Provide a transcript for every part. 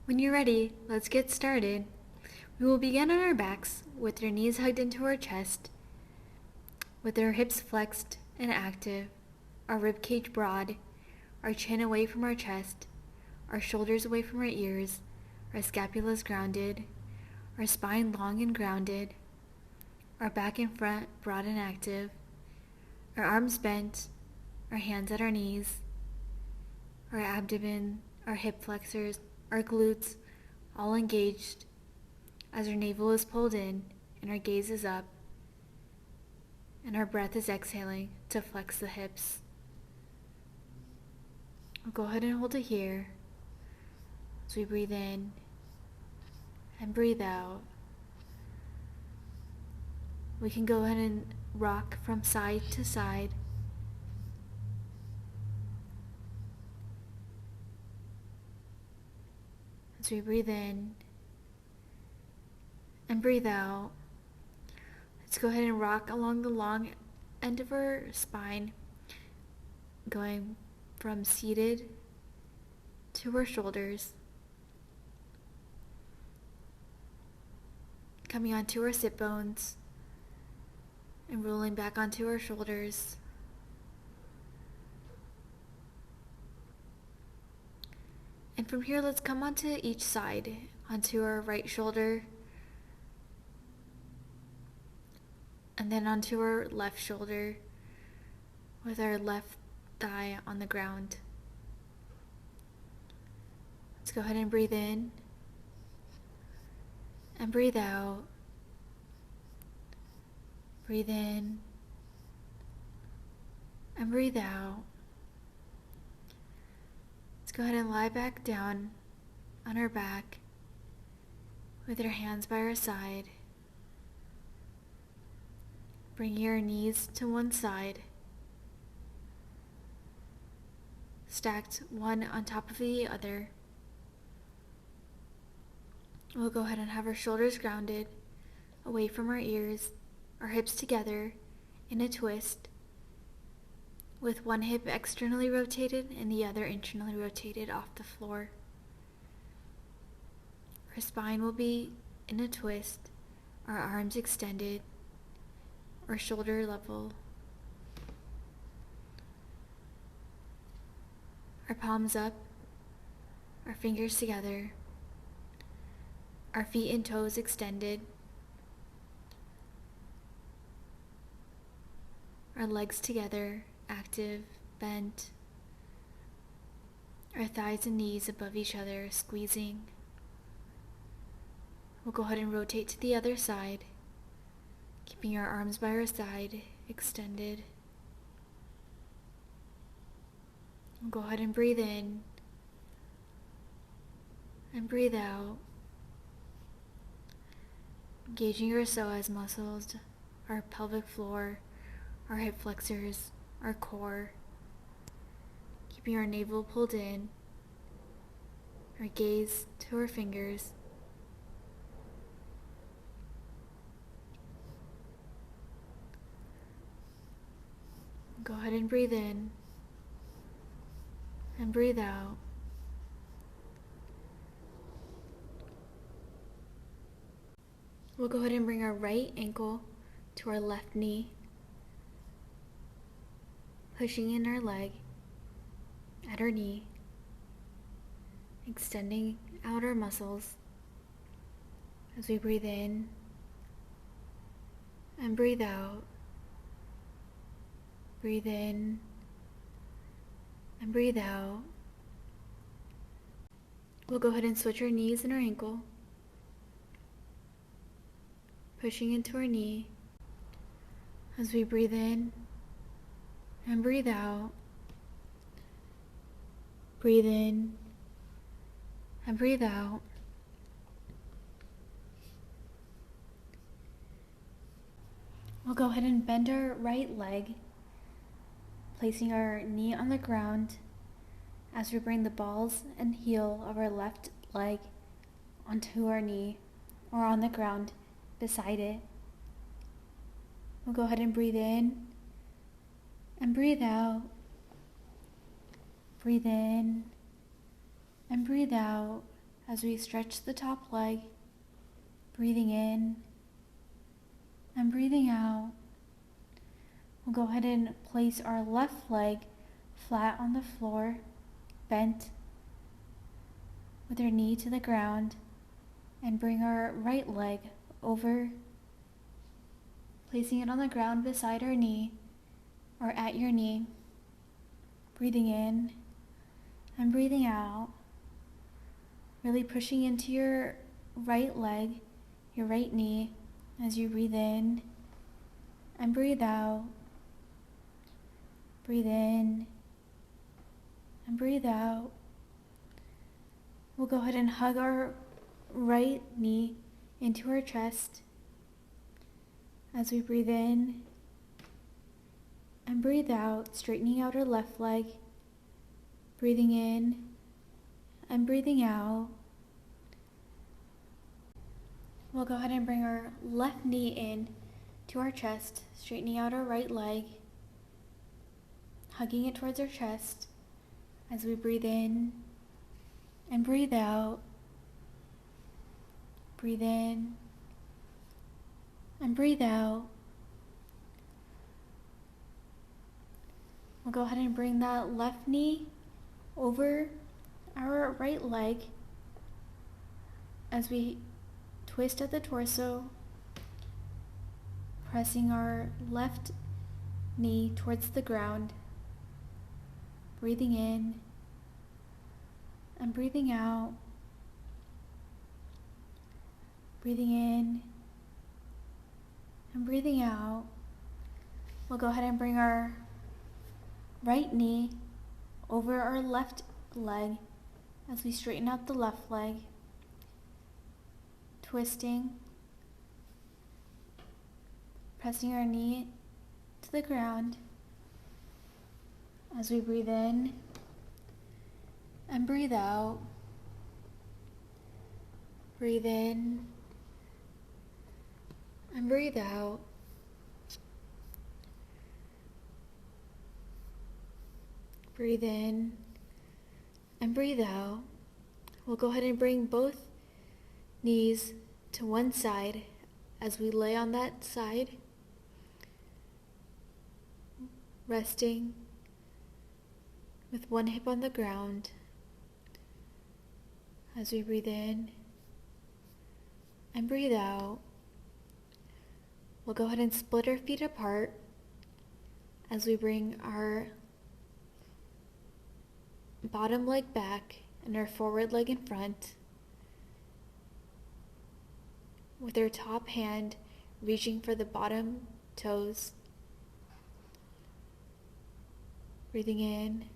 When you're ready, let's get started. We will begin on our backs with our knees hugged into our chest, with our hips flexed and active, our ribcage broad, our chin away from our chest, our shoulders away from our ears, our scapulas grounded, our spine long and grounded, our back and front broad and active, our arms bent, our hands at our knees, our abdomen, our hip flexors, our glutes, all engaged as our navel is pulled in and our gaze is up and our breath is exhaling to flex the hips. We'll go ahead and hold it here as we breathe in and breathe out. We can go ahead and rock from side to side. As we breathe in and breathe out, let's go ahead and rock along the long end of our spine, going from seated to our shoulders, coming onto our sit bones and rolling back onto our shoulders. And from here, let's come onto each side, onto our right shoulder, and then onto our left shoulder, with our left thigh on the ground. Let's go ahead and breathe in, and breathe out. Breathe in, and breathe out. Let's go ahead and lie back down on our back with our hands by our side. Bring your knees to one side, stacked one on top of the other. We'll go ahead and have our shoulders grounded away from our ears, our hips together in a twist, with one hip externally rotated and the other internally rotated off the floor. Our spine will be in a twist, our arms extended, our shoulder level. Our palms up, our fingers together, our feet and toes extended, our legs together, active, bent, our thighs and knees above each other, squeezing. We'll go ahead and rotate to the other side, keeping our arms by our side, extended. We'll go ahead and breathe in and breathe out, engaging our psoas muscles, our pelvic floor, our hip flexors, our core, keeping our navel pulled in, our gaze to our fingers. Go ahead and breathe in and breathe out. We'll go ahead and bring our right ankle to our left knee, pushing in our leg at our knee, extending out our muscles as we breathe in and breathe out. Breathe in and breathe out. We'll go ahead and switch our knees and our ankle, pushing into our knee as we breathe in and breathe out. Breathe in and breathe out. We'll go ahead and bend our right leg, placing our knee on the ground as we bring the balls and heel of our left leg onto our knee or on the ground beside it. We'll go ahead and breathe in and breathe out. Breathe in and breathe out as we stretch the top leg, breathing in and breathing out. We'll go ahead and place our left leg flat on the floor, bent with our knee to the ground, and bring our right leg over, placing it on the ground beside our knee or at your knee. Breathing in and breathing out, really pushing into your right leg, your right knee, as you breathe in and breathe out. Breathe in and breathe out. We'll go ahead and hug our right knee into our chest as we breathe in and breathe out, straightening out our left leg, breathing in and breathing out. We'll go ahead and bring our left knee in to our chest, straightening out our right leg, hugging it towards our chest as we breathe in and breathe out. Breathe in and breathe out. We'll go ahead and bring that left knee over our right leg as we twist at the torso, pressing our left knee towards the ground, breathing in and breathing out. Breathing in and breathing out. We'll go ahead and bring our right knee over our left leg as we straighten out the left leg, twisting, pressing our knee to the ground as we breathe in and breathe out. Breathe in and breathe out. Breathe in and breathe out. We'll go ahead and bring both knees to one side as we lay on that side, resting with one hip on the ground as we breathe in and breathe out. We'll go ahead and split our feet apart as we bring our bottom leg back and our forward leg in front, with our top hand reaching for the bottom toes. Breathing in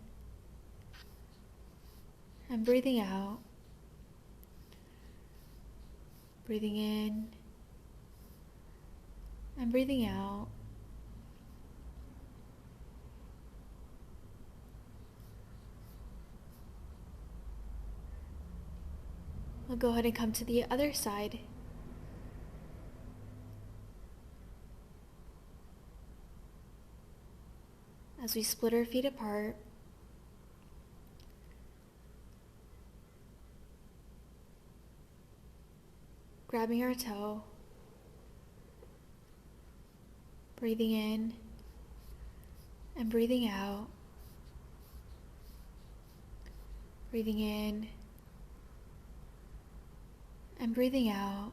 and breathing out. Breathing in and breathing out. We'll go ahead and come to the other side. As we split our feet apart, grabbing our toe, breathing in and breathing out, breathing in and breathing out.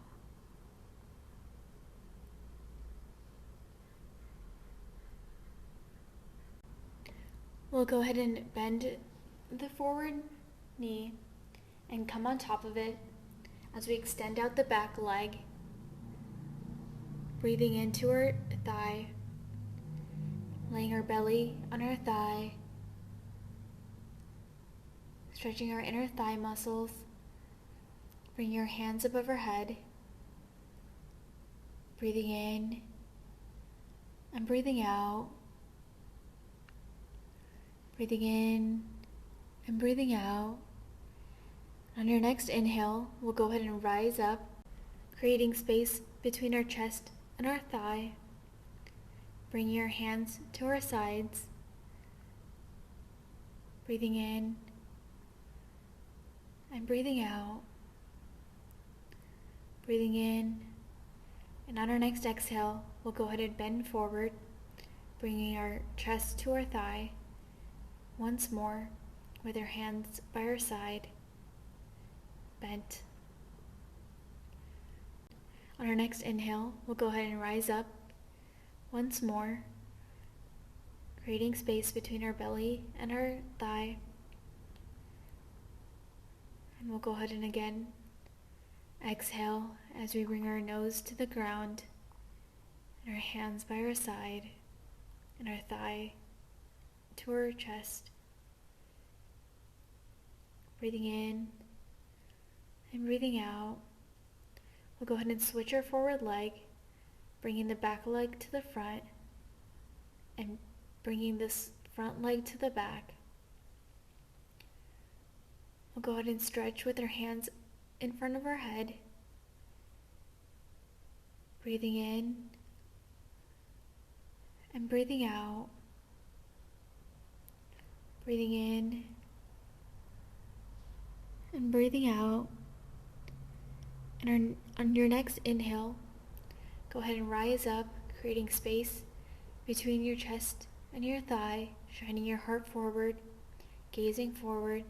We'll go ahead and bend the forward knee and come on top of it as we extend out the back leg, breathing into our thigh, laying our belly on our thigh, stretching our inner thigh muscles. Bring your hands above our head, breathing in and breathing out, breathing in and breathing out. On your next inhale, we'll go ahead and rise up, creating space between our chest and our thigh. Bringing your hands to our sides, breathing in and breathing out. Breathing in. And on our next exhale, we'll go ahead and bend forward, bringing our chest to our thigh. Once more, with our hands by our side, bent. On our next inhale, we'll go ahead and rise up once more, creating space between our belly and our thigh. And we'll go ahead and again exhale as we bring our nose to the ground and our hands by our side and our thigh to our chest. Breathing in and breathing out. We'll go ahead and switch our forward leg, bringing the back leg to the front and bringing this front leg to the back. We'll go ahead and stretch with our hands in front of our head. Breathing in and breathing out. Breathing in and breathing out. And on your next inhale, go ahead and rise up, creating space between your chest and your thigh, shining your heart forward, gazing forward,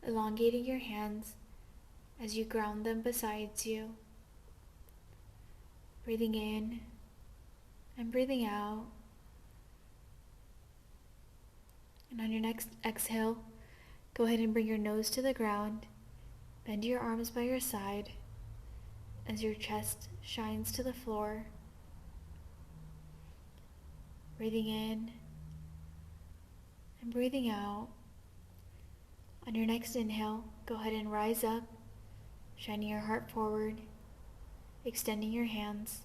elongating your hands as you ground them beside you. Breathing in and breathing out. And on your next exhale, go ahead and bring your nose to the ground. Bend your arms by your side as your chest shines to the floor. Breathing in and breathing out. On your next inhale, go ahead and rise up, shining your heart forward, extending your hands.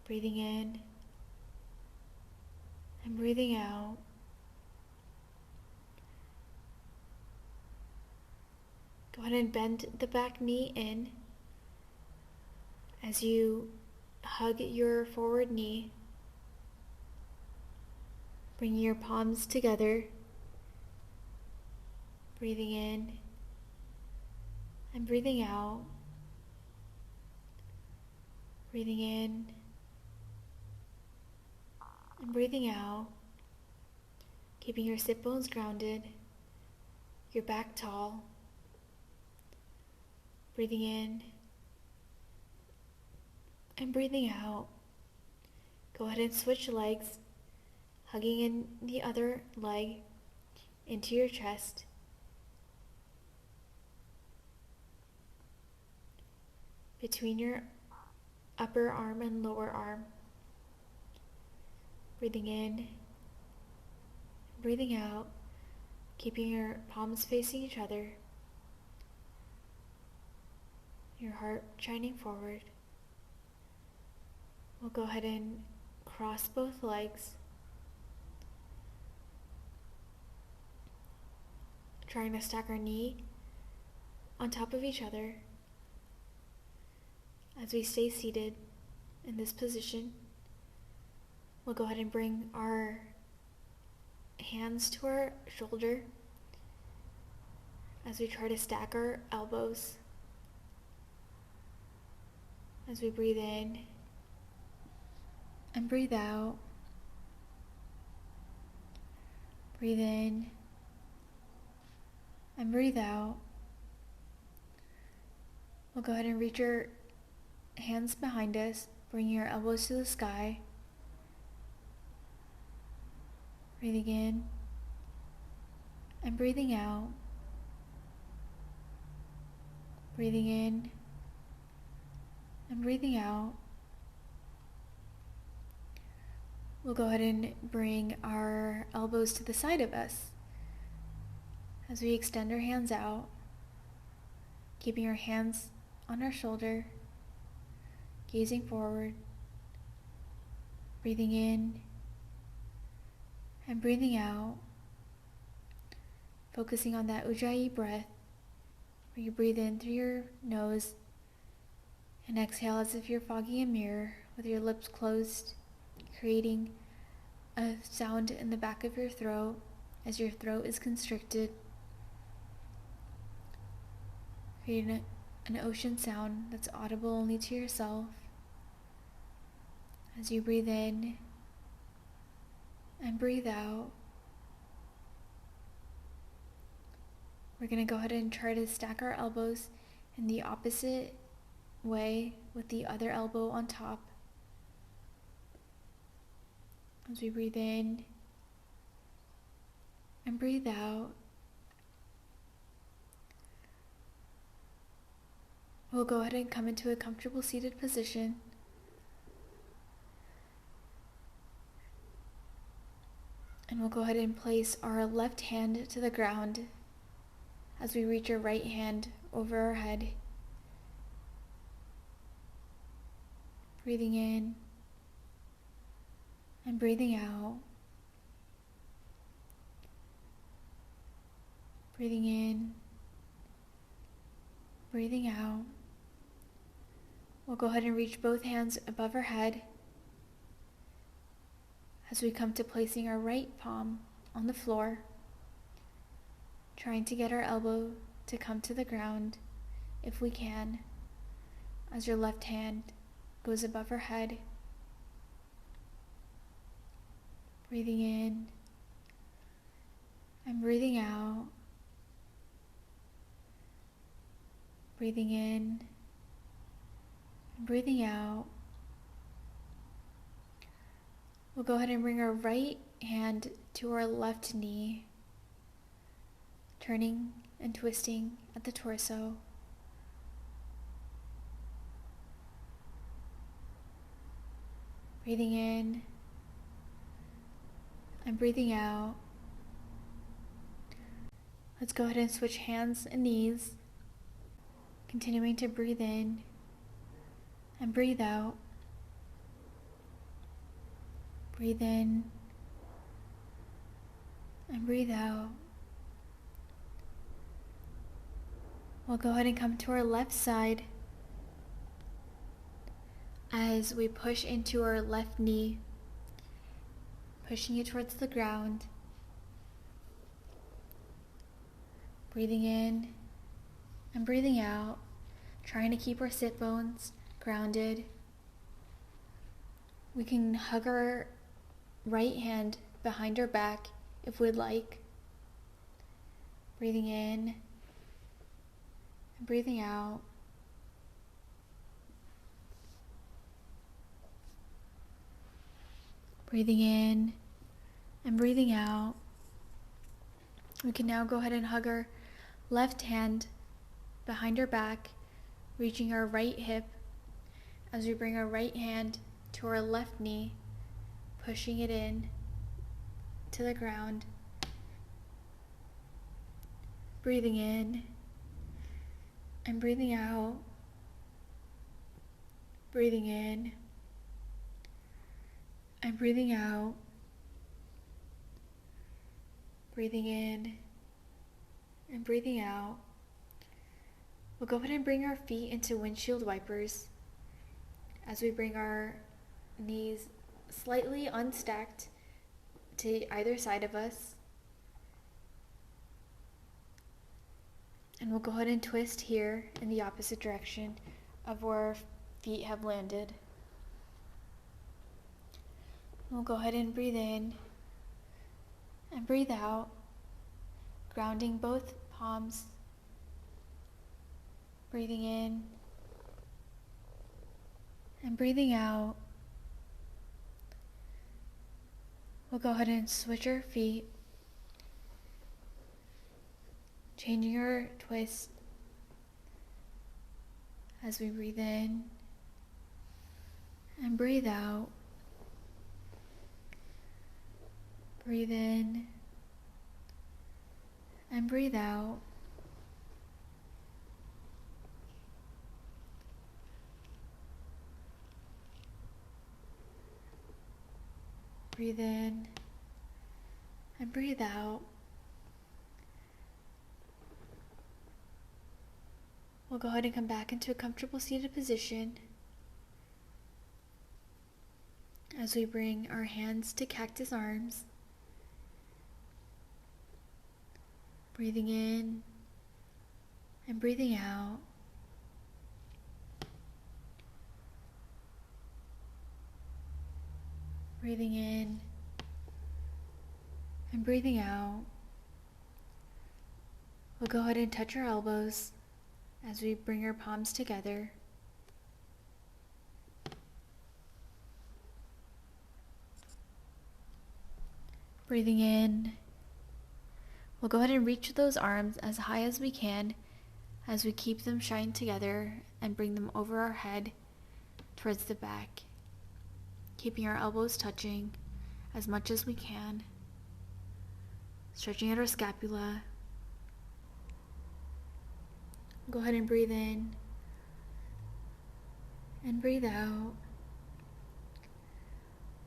Breathing in and breathing out. Go ahead and bend the back knee in as you hug your forward knee. Bring your palms together. Breathing in and breathing out. Breathing in and breathing out. Keeping your sit bones grounded, your back tall. Breathing in and breathing out. Go ahead and switch legs, hugging in the other leg into your chest. Between your upper arm and lower arm. Breathing in, breathing out, keeping your palms facing each other. Your heart shining forward. We'll go ahead and cross both legs. Trying to stack our knee on top of each other. As we stay seated in this position, we'll go ahead and bring our hands to our shoulder as we try to stack our elbows. As we breathe in and breathe out. Breathe in and breathe out. We'll go ahead and reach our hands behind us, bringing your elbows to the sky. Breathing in and breathing out. Breathing in and breathing out. We'll go ahead and bring our elbows to the side of us as we extend our hands out, keeping our hands on our shoulder, gazing forward, breathing in and breathing out, focusing on that Ujjayi breath where you breathe in through your nose and exhale as if you're fogging a mirror with your lips closed, creating a sound in the back of your throat as your throat is constricted, creating an ocean sound that's audible only to yourself. As you breathe in and breathe out, we're going to go ahead and try to stack our elbows in the opposite way with the other elbow on top. As we breathe in and breathe out, we'll go ahead and come into a comfortable seated position. And we'll go ahead and place our left hand to the ground as we reach our right hand over our head. Breathing in and breathing out. Breathing in, breathing out. We'll go ahead and reach both hands above our head as we come to placing our right palm on the floor, trying to get our elbow to come to the ground if we can, as your left hand goes above our head. Breathing in and breathing out. Breathing in and breathing out. We'll go ahead and bring our right hand to our left knee, turning and twisting at the torso. Breathing in and breathing out. Let's go ahead and switch hands and knees, continuing to breathe in and breathe out. Breathe in and breathe out. We'll go ahead and come to our left side as we push into our left knee, pushing it towards the ground. Breathing in and breathing out, trying to keep our sit bones grounded. We can hug our right hand behind our back if we'd like. Breathing in and breathing out. Breathing in and breathing out. We can now go ahead and hug our left hand behind our back, reaching our right hip as we bring our right hand to our left knee, pushing it in to the ground. Breathing in and breathing out. Breathing in and breathing out. Breathing in and breathing out. We'll go ahead and bring our feet into windshield wipers as we bring our knees slightly unstacked to either side of us. And we'll go ahead and twist here in the opposite direction of where our feet have landed. We'll go ahead and breathe in and breathe out, grounding both palms. Breathing in and breathing out. We'll go ahead and switch our feet, changing our twist as we breathe in and breathe out. Breathe in and breathe out. Breathe in and breathe out. We'll go ahead and come back into a comfortable seated position as we bring our hands to cactus arms. Breathing in and breathing out. Breathing in and breathing out. We'll go ahead and touch our elbows as we bring our palms together. Breathing in. We'll go ahead and reach those arms as high as we can as we keep them shined together and bring them over our head towards the back, keeping our elbows touching as much as we can, stretching out our scapula. Go ahead and breathe in and breathe out.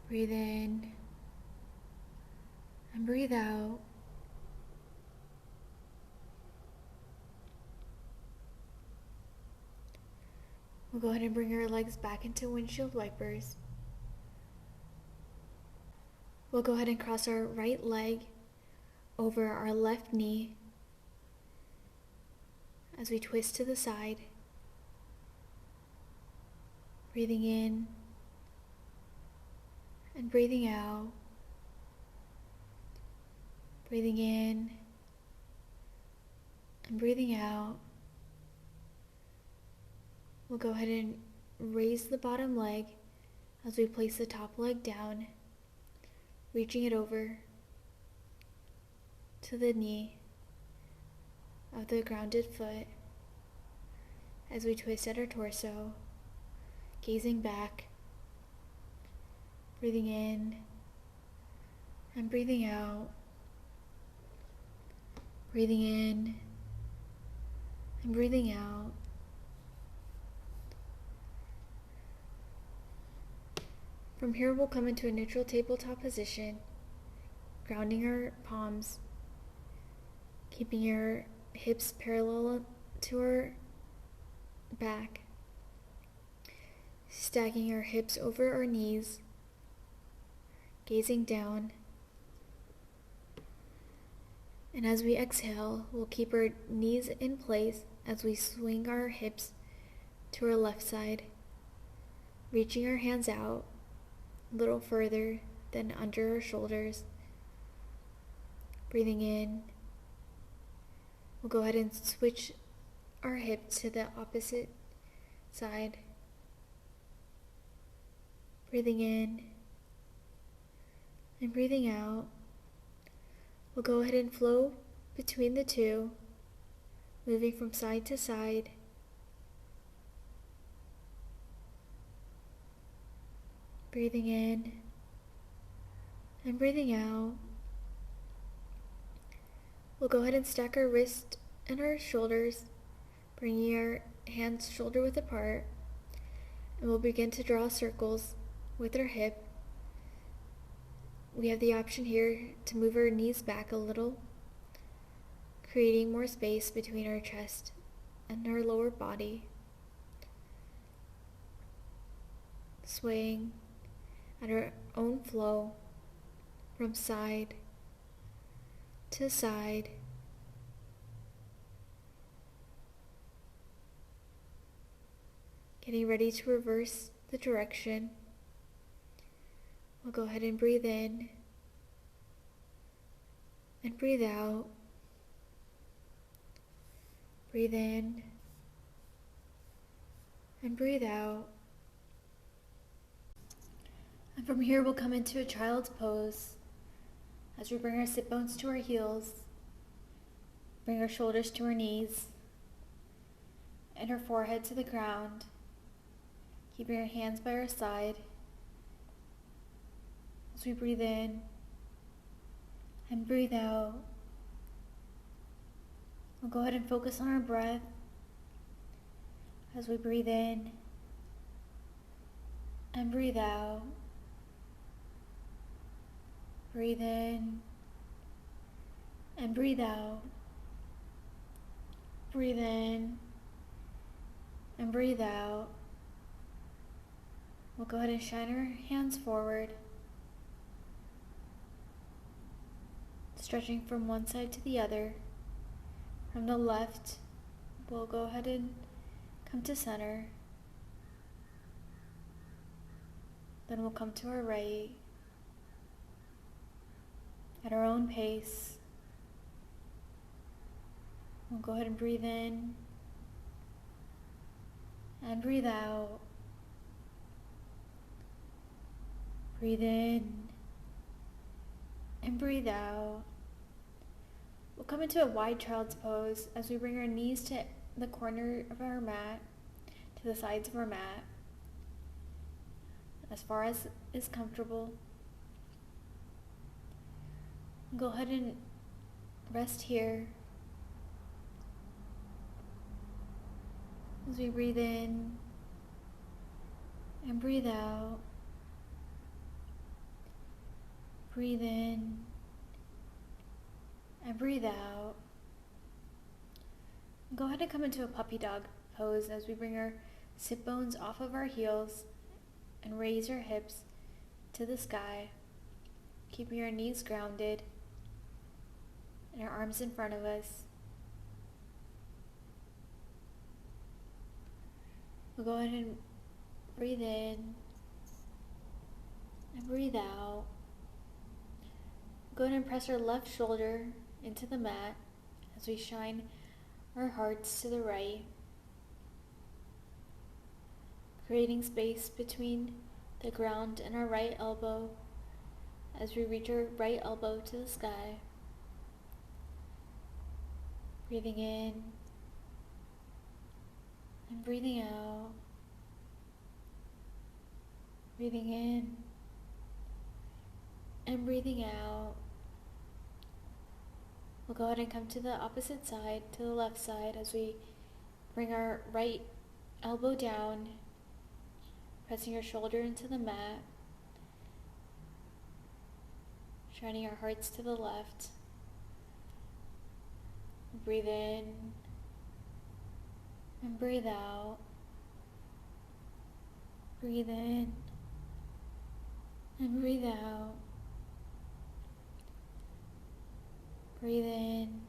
Breathe in and breathe out. We'll go ahead and bring our legs back into windshield wipers. We'll go ahead and cross our right leg over our left knee as we twist to the side. Breathing in and breathing out. Breathing in and breathing out. We'll go ahead and raise the bottom leg as we place the top leg down, reaching it over to the knee of the grounded foot as we twist at our torso, gazing back, breathing in and breathing out, breathing in and breathing out. From here, we'll come into a neutral tabletop position, grounding our palms, keeping your hips parallel to our back, stacking our hips over our knees, gazing down. And as we exhale, we'll keep our knees in place as we swing our hips to our left side, reaching our hands out a little further than under our shoulders. Breathing in. We'll go ahead and switch our hip to the opposite side. Breathing in and breathing out. We'll go ahead and flow between the two, moving from side to side. Breathing in and breathing out. We'll go ahead and stack our wrist and our shoulders, bringing our hands shoulder width apart, and we'll begin to draw circles with our hip. We have the option here to move our knees back a little, creating more space between our chest and our lower body, swaying at our own flow from side to side. Getting ready to reverse the direction. We'll go ahead and breathe in and breathe out. Breathe in and breathe out. And from here, we'll come into a child's pose as we bring our sit bones to our heels, bring our shoulders to our knees, and our forehead to the ground, keeping our hands by our side. As we breathe in and breathe out, we'll go ahead and focus on our breath as we breathe in and breathe out. Breathe in and breathe out. Breathe in and breathe out. We'll go ahead and shine our hands forward, stretching from one side to the other. From the left, we'll go ahead and come to center. Then we'll come to our right, at our own pace. We'll go ahead and breathe in and breathe out. Breathe in and breathe out. We'll come into a wide child's pose as we bring our knees to the corner of our mat, to the sides of our mat, as far as is comfortable. Go ahead and rest here as we breathe in and breathe out. Breathe in and breathe out. Go ahead and come into a puppy dog pose as we bring our sit bones off of our heels and raise our hips to the sky, keeping our knees grounded and our arms in front of us. We'll go ahead and breathe in and breathe out. Go ahead and press our left shoulder into the mat as we shine our hearts to the right, creating space between the ground and our right elbow as we reach our right elbow to the sky. Breathing in and breathing out. Breathing in and breathing out. We'll go ahead and come to the opposite side, to the left side, as we bring our right elbow down, pressing our shoulder into the mat, shining our hearts to the left. Breathe in and breathe out. Breathe in and breathe out. Breathe in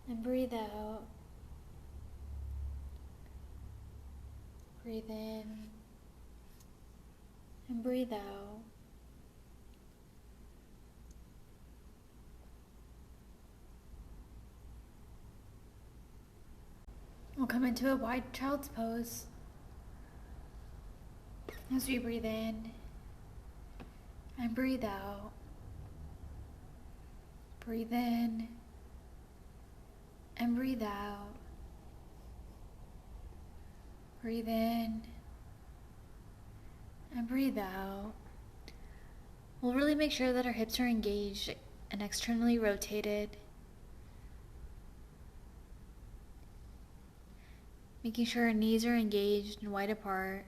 and breathe out. Breathe in and breathe out. We'll come into a wide child's pose as we breathe in and breathe out. Breathe in and breathe out. Breathe in and breathe out. We'll really make sure that our hips are engaged and externally rotated, making sure our knees are engaged and wide apart,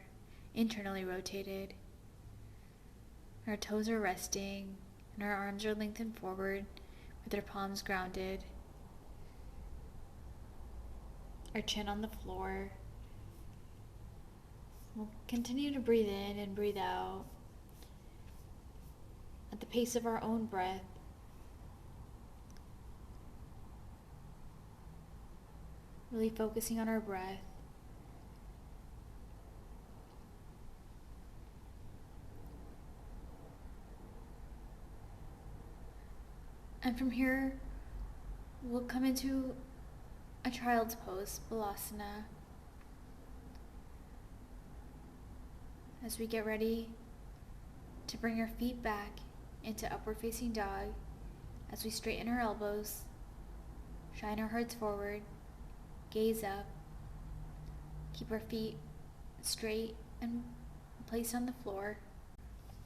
internally rotated. Our toes are resting and our arms are lengthened forward with our palms grounded. Our chin on the floor. We'll continue to breathe in and breathe out at the pace of our own breath. Really focusing on our breath. And from here, we'll come into a child's pose, Balasana, as we get ready to bring our feet back into upward facing dog, as we straighten our elbows, shine our hearts forward, gaze up, keep our feet straight and placed on the floor.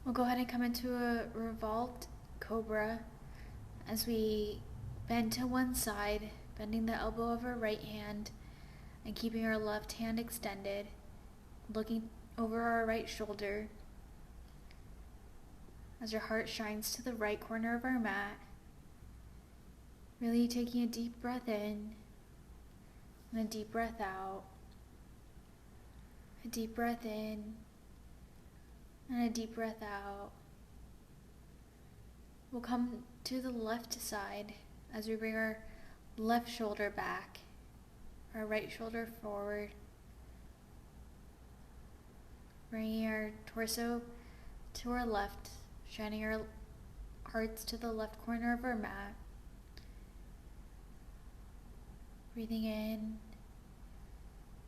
We'll go ahead and come into a Revolved Cobra as we bend to one side, bending the elbow of our right hand and keeping our left hand extended, looking over our right shoulder as our heart shines to the right corner of our mat. Really taking a deep breath in and a deep breath out. A deep breath in and a deep breath out. We'll come to the left side as we bring our left shoulder back, our right shoulder forward, bringing our torso to our left, shining our hearts to the left corner of our mat. Breathing in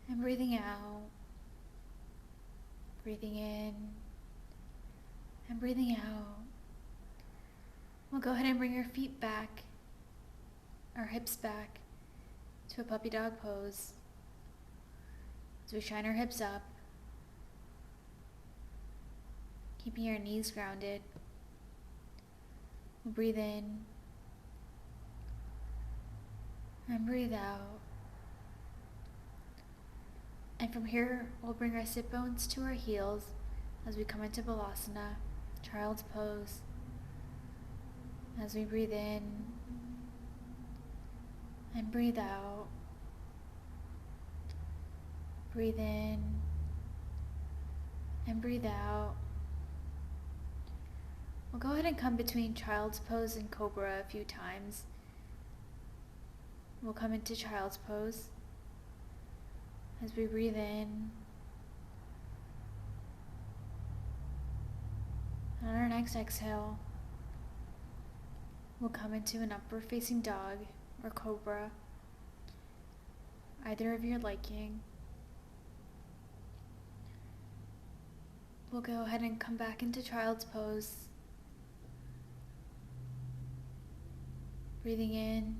and breathing out. Breathing in and breathing out. We'll go ahead and bring our feet back, our hips back to a puppy dog pose. As we shine our hips up, keeping our knees grounded. We'll breathe in and breathe out. And from here, we'll bring our sit bones to our heels as we come into Balasana, child's pose. As we breathe in and breathe out. Breathe in and breathe out. We'll go ahead and come between child's pose and cobra a few times. We'll come into child's pose as we breathe in. And on our next exhale, we'll come into an upward facing dog or cobra, either of your liking. We'll go ahead and come back into child's pose, breathing in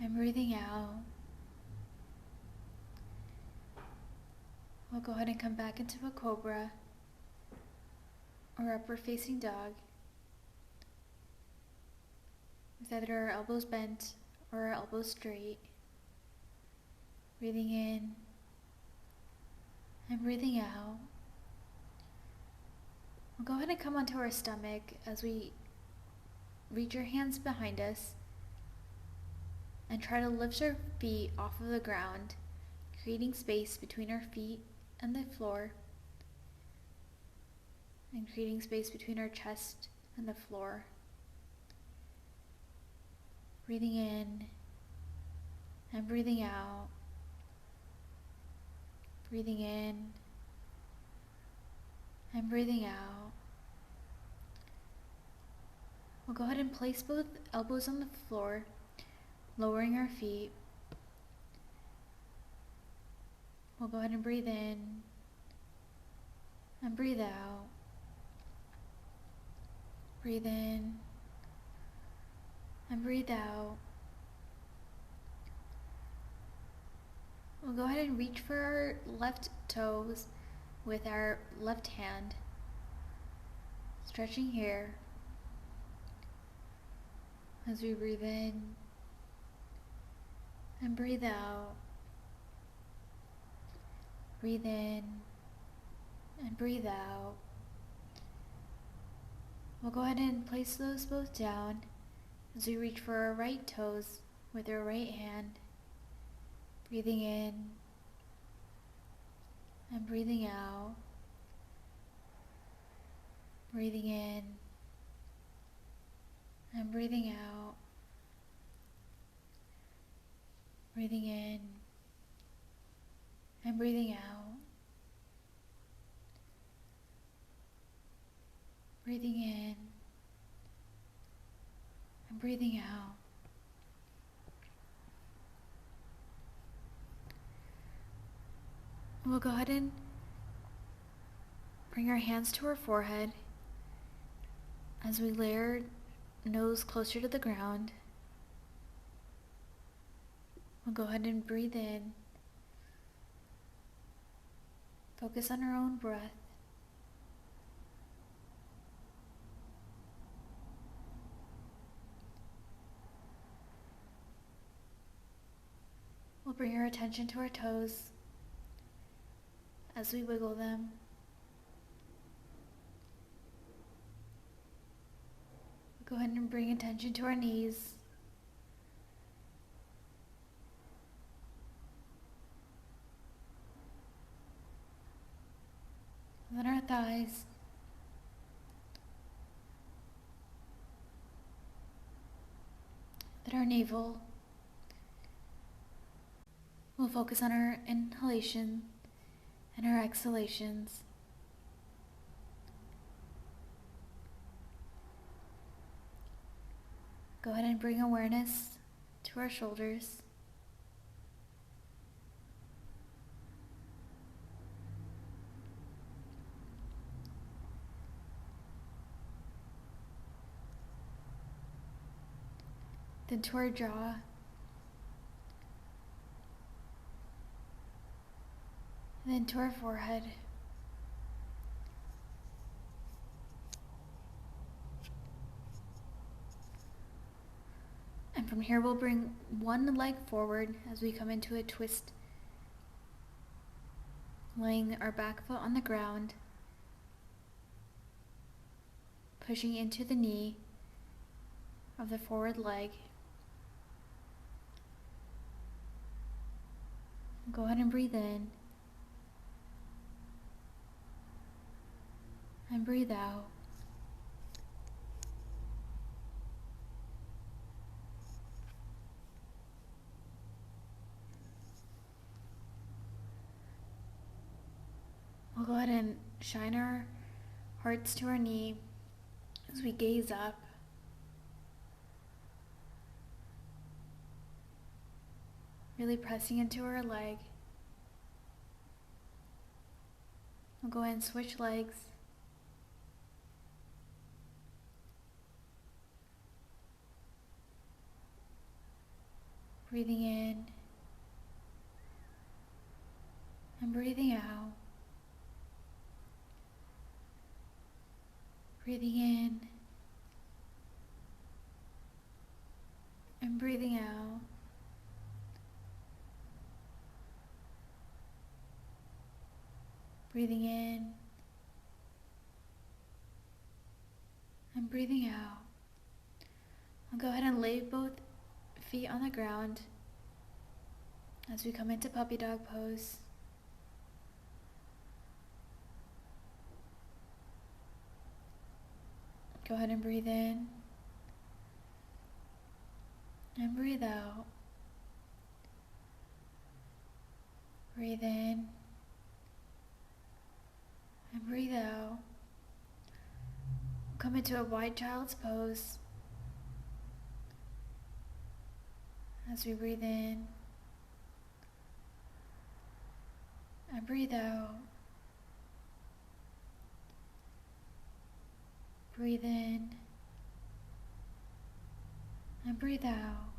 and breathing out. We'll go ahead and come back into a cobra or upward facing dog with either our elbows bent or our elbows straight. Breathing in and breathing out. We'll go ahead and come onto our stomach as we reach our hands behind us and try to lift our feet off of the ground, creating space between our feet and the floor, and creating space between our chest and the floor. Breathing in and breathing out. Breathing in and breathing out. We'll go ahead and place both elbows on the floor, lowering our feet. We'll go ahead and breathe in and breathe out. Breathe in and breathe out. We'll go ahead and reach for our left toes with our left hand, stretching here as we breathe in and breathe out. Breathe in and breathe out. We'll go ahead and place those both down as we reach for our right toes with our right hand, breathing in and breathing out. Breathing in and breathing out. Breathing in and breathing out. Breathing in and breathing out. We'll go ahead and bring our hands to our forehead as we lay our nose closer to the ground. We'll go ahead and breathe in. Focus on our own breath. We'll bring our attention to our toes as we wiggle them. Go ahead and bring attention to our knees. And then our thighs. Then our navel. We'll focus on our inhalation and our exhalations. Go ahead and bring awareness to our shoulders. Then to our jaw. And then to our forehead. And from here we'll bring one leg forward as we come into a twist, laying our back foot on the ground, pushing into the knee of the forward leg. Go ahead and breathe in and breathe out. We'll go ahead and shine our hearts to our knee as we gaze up. Really pressing into our leg. We'll go ahead and switch legs. Breathing in and breathing out. Breathing in and breathing out. Breathing in and breathing out. I'll go ahead and lay both feet on the ground as we come into puppy dog pose. Go ahead and breathe in and breathe out. Breathe in and breathe out. Come into a wide child's pose as we breathe in and breathe out. Breathe in and breathe out.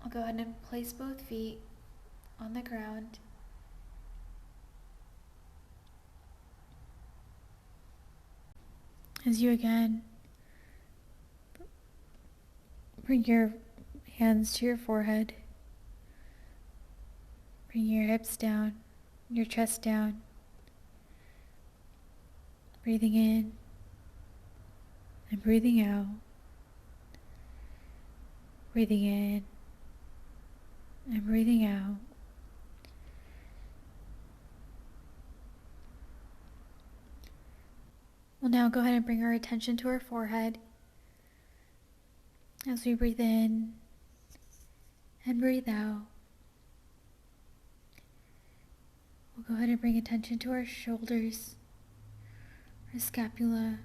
I'll go ahead and place both feet on the ground. As you again bring your hands to your forehead, bring your hips down, your chest down, breathing in and breathing out, breathing in and breathing out. We'll now go ahead and bring our attention to our forehead as we breathe in and breathe out. We'll go ahead and bring attention to our shoulders, our scapula,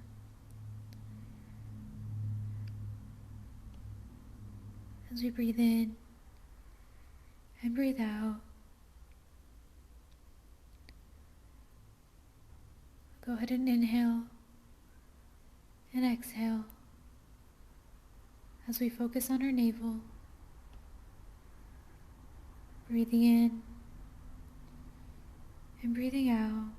as we breathe in and breathe out. Go ahead and inhale and exhale as we focus on our navel. Breathing in and breathing out.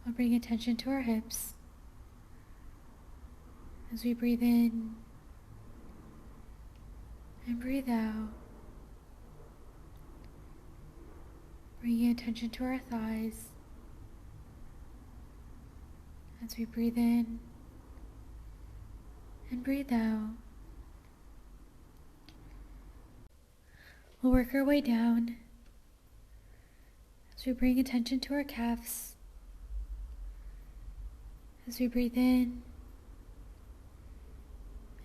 I'll bring attention to our hips as we breathe in and breathe out. Bringing attention to our thighs as we breathe in and breathe out. We'll work our way down as we bring attention to our calves. As we breathe in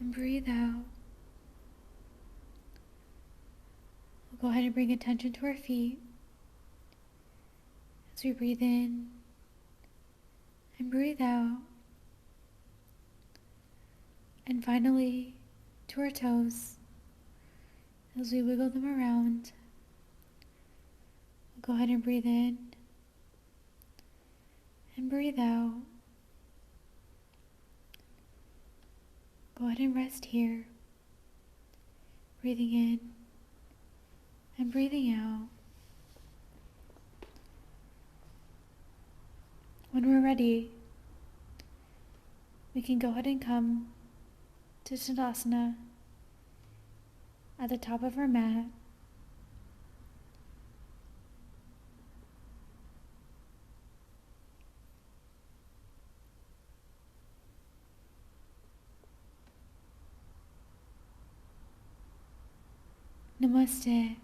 and breathe out. We'll go ahead and bring attention to our feet as we breathe in and breathe out. And finally, to our toes, as we wiggle them around, we'll go ahead and breathe in and breathe out. Go ahead and rest here, breathing in and breathing out. When we're ready, we can go ahead and come to Tadasana at the top of our mat. Namaste.